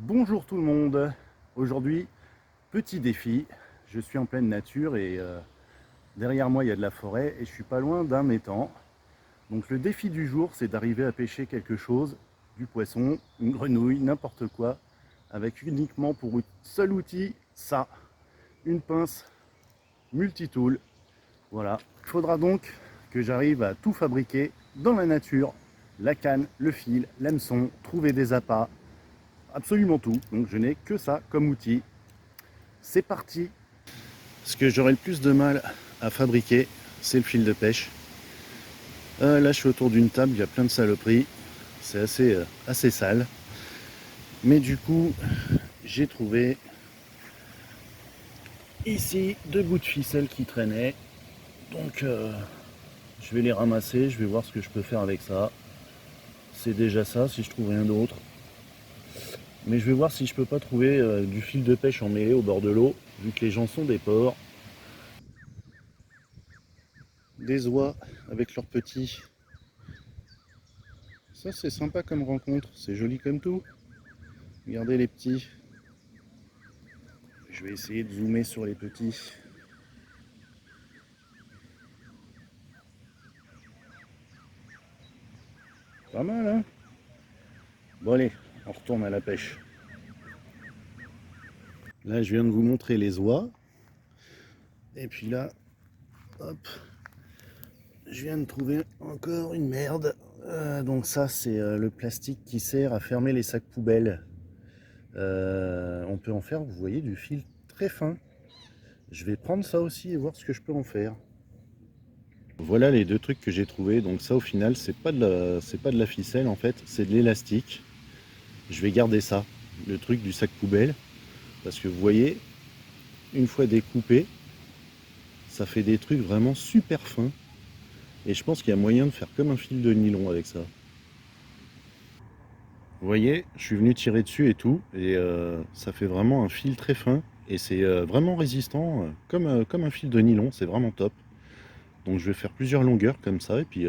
Bonjour tout le monde. Aujourd'hui, petit défi. Je suis en pleine nature et derrière moi il y a de la forêt et je suis pas loin d'un étang. Donc le défi du jour, c'est d'arriver à pêcher quelque chose, du poisson, une grenouille, n'importe quoi, avec uniquement pour seul outil ça, une pince multitool. Voilà. Il faudra donc que j'arrive à tout fabriquer dans la nature, la canne, le fil, l'hameçon, trouver des appâts, absolument tout. Donc je n'ai que ça comme outil. C'est parti. Ce que j'aurai le plus de mal à fabriquer, c'est le fil de pêche. Là, je suis autour d'une table, il y a plein de saloperies. C'est assez sale. Mais du coup, j'ai trouvé ici 2 bouts de ficelle qui traînaient. Donc, je vais les ramasser, je vais voir ce que je peux faire avec ça. C'est déjà ça, si je trouve rien d'autre. Mais je vais voir si je peux pas trouver du fil de pêche emmêlé au bord de l'eau, vu que les gens sont des porcs. Des oies avec leurs petits. Ça, c'est sympa comme rencontre, c'est joli comme tout. Regardez les petits. Je vais essayer de zoomer sur les petits. Pas mal, hein? Bon, allez, on retourne à la pêche. Là, je viens de vous montrer les oies. Et puis là, hop, je viens de trouver encore une merde. Donc ça, c'est le plastique qui sert à fermer les sacs poubelles. On peut en faire, vous voyez, du fil très fin. Je vais prendre ça aussi et voir ce que je peux en faire. Voilà les 2 trucs que j'ai trouvés. Donc ça, au final, c'est pas de la ficelle en fait, c'est de l'élastique. Je vais garder ça, le truc du sac poubelle, parce que vous voyez, une fois découpé, ça fait des trucs vraiment super fins. Et je pense qu'il y a moyen de faire comme un fil de nylon avec ça. Vous voyez, je suis venu tirer dessus et tout, et ça fait vraiment un fil très fin. Et c'est vraiment résistant, comme un fil de nylon, c'est vraiment top. Donc je vais faire plusieurs longueurs comme ça, et puis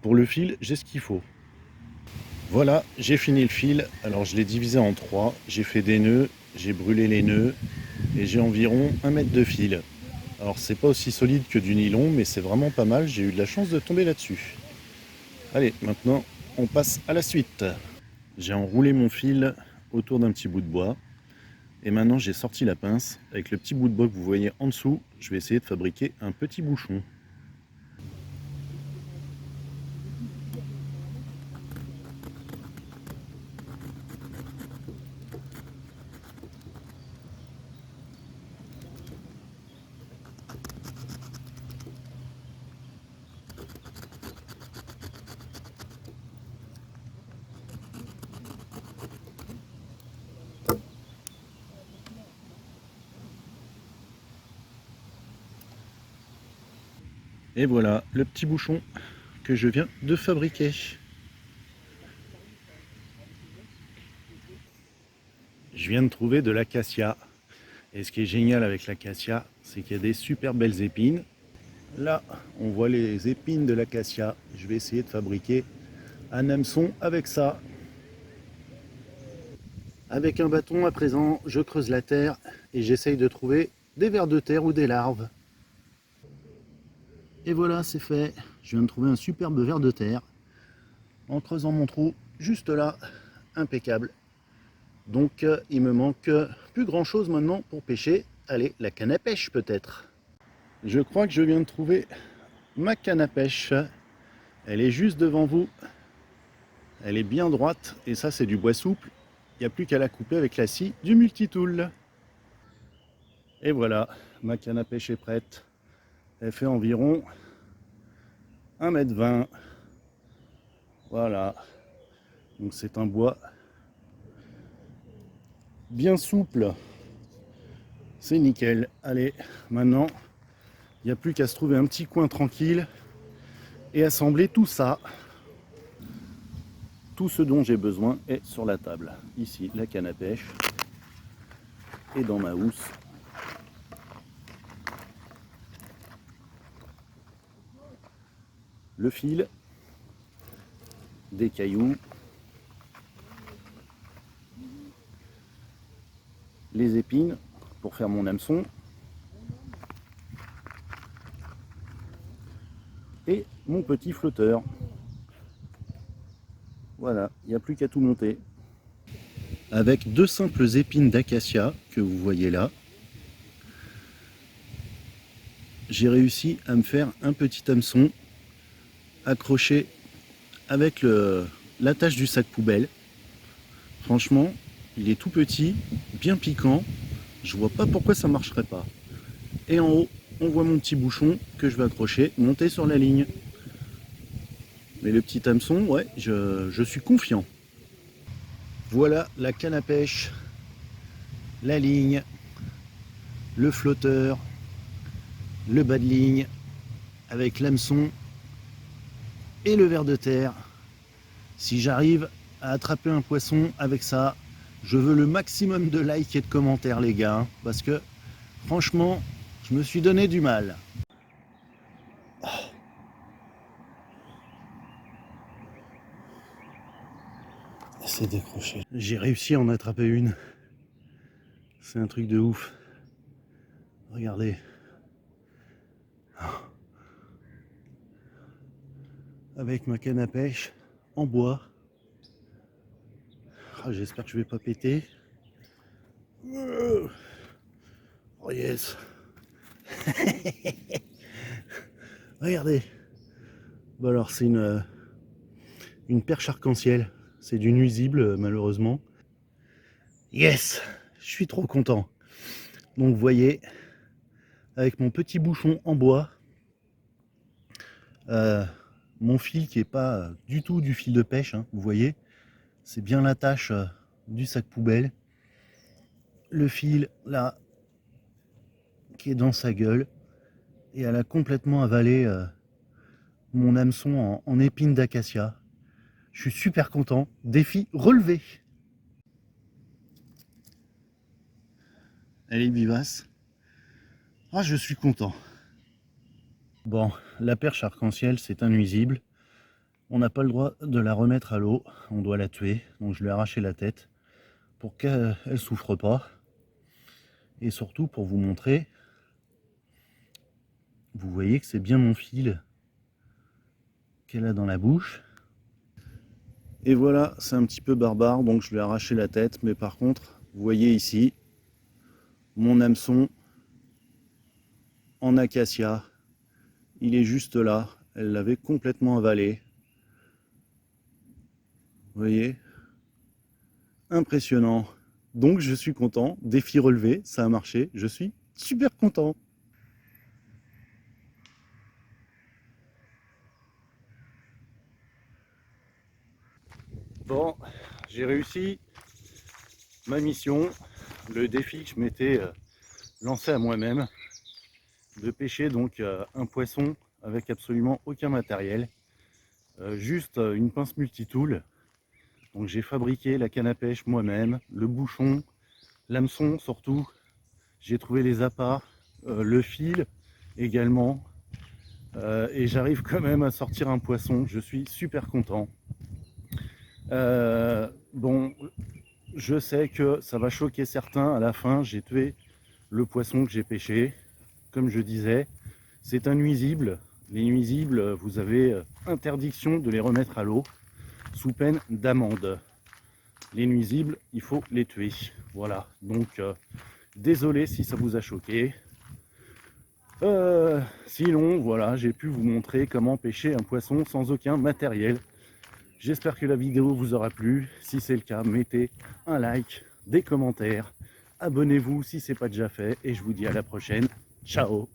pour le fil, j'ai ce qu'il faut. Voilà, j'ai fini le fil. Alors je l'ai divisé en 3, j'ai fait des nœuds, j'ai brûlé les nœuds, et j'ai environ 1 mètre de fil. Alors c'est pas aussi solide que du nylon, mais c'est vraiment pas mal, j'ai eu de la chance de tomber là-dessus. Allez, maintenant on passe à la suite. J'ai enroulé mon fil autour d'un petit bout de bois, et maintenant j'ai sorti la pince. Avec le petit bout de bois que vous voyez en dessous, je vais essayer de fabriquer un petit bouchon. Et voilà le petit bouchon que je viens de fabriquer. Je viens de trouver de l'acacia. Et ce qui est génial avec l'acacia, c'est qu'il y a des super belles épines. Là, on voit les épines de l'acacia. Je vais essayer de fabriquer un hameçon avec ça. Avec un bâton, à présent, je creuse la terre et j'essaye de trouver des vers de terre ou des larves. Et voilà, c'est fait. Je viens de trouver un superbe ver de terre en creusant mon trou juste là. Impeccable. Donc, il me manque plus grand chose maintenant pour pêcher. Allez, la canne à pêche peut-être. Je crois que je viens de trouver ma canne à pêche. Elle est juste devant vous. Elle est bien droite et ça, c'est du bois souple. Il n'y a plus qu'à la couper avec la scie du multitool. Et voilà, ma canne à pêche est prête. Elle fait environ 1,20 m. Voilà. Donc c'est un bois bien souple. C'est nickel. Allez, maintenant, il n'y a plus qu'à se trouver un petit coin tranquille et assembler tout ça. Tout ce dont j'ai besoin est sur la table. Ici, la canne à pêche. Et dans ma housse, le fil, des cailloux, les épines pour faire mon hameçon. Et mon petit flotteur. Voilà, il n'y a plus qu'à tout monter. Avec deux simples épines d'acacia que vous voyez là, j'ai réussi à me faire un petit hameçon accroché avec l'attache du sac poubelle. Franchement, il est tout petit, bien piquant. Je vois pas pourquoi ça marcherait pas. Et en haut, on voit mon petit bouchon que je vais accrocher, monter sur la ligne. Mais le petit hameçon, ouais, je suis confiant. Voilà la canne à pêche, la ligne, le flotteur, le bas de ligne, avec l'hameçon et le ver de terre. Si j'arrive à attraper un poisson avec ça, je veux le maximum de likes et de commentaires les gars, hein, parce que franchement, je me suis donné du mal. C'est décroché. J'ai réussi à en attraper une. C'est un truc de ouf. Regardez. Avec ma canne à pêche en bois. Ah, j'espère que je vais pas péter. Oh yes. Regardez. Bon alors c'est une perche arc-en-ciel. C'est du nuisible malheureusement. Yes. Je suis trop content. Donc vous voyez, avec mon petit bouchon en bois, mon fil qui est pas du tout du fil de pêche, hein, vous voyez, c'est bien l'attache du sac poubelle. Le fil là qui est dans sa gueule et elle a complètement avalé mon hameçon en épine d'acacia. Je suis super content. Défi relevé. Elle est vivace. Ah, je suis content. Bon, la perche arc-en-ciel, c'est un nuisible. On n'a pas le droit de la remettre à l'eau. On doit la tuer. Donc je lui ai arraché la tête pour qu'elle ne souffre pas. Et surtout pour vous montrer, vous voyez que c'est bien mon fil qu'elle a dans la bouche. Et voilà, c'est un petit peu barbare, donc je lui ai arraché la tête. Mais par contre, vous voyez ici, mon hameçon en acacia, il est juste là. Elle l'avait complètement avalé. Vous voyez? Impressionnant. Donc je suis content. Défi relevé, ça a marché. Je suis super content. Bon, j'ai réussi ma mission, le défi que je m'étais lancé à moi-même, de pêcher donc un poisson avec absolument aucun matériel, juste une pince multitool. Donc j'ai fabriqué la canne à pêche moi-même, le bouchon, l'hameçon surtout, j'ai trouvé les appâts, le fil également, et j'arrive quand même à sortir un poisson. Je suis super content. Bon, je sais que ça va choquer certains. À la fin, j'ai tué le poisson que j'ai pêché. Comme je disais, c'est un nuisible. Les nuisibles, vous avez interdiction de les remettre à l'eau sous peine d'amende. Les nuisibles, il faut les tuer. Voilà, donc désolé si ça vous a choqué. Sinon, voilà, j'ai pu vous montrer comment pêcher un poisson sans aucun matériel. J'espère que la vidéo vous aura plu. Si c'est le cas, mettez un like, des commentaires, abonnez-vous si ce n'est pas déjà fait et je vous dis à la prochaine. Ciao!